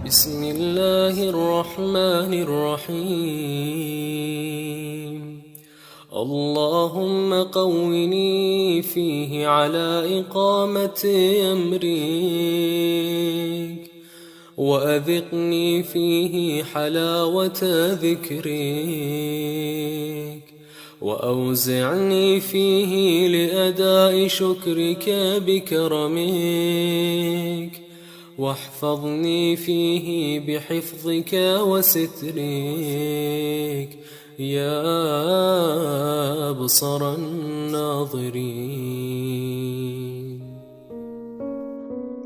بسم الله الرحمن الرحيم اللهم قوني فيه على إقامة أمرك وأذقني فيه حلاوة ذكرك وأوزعني فيه لأداء شكرك بكرمك واحفظني فيه بحفظك وسترك يا أبصر الناظرين।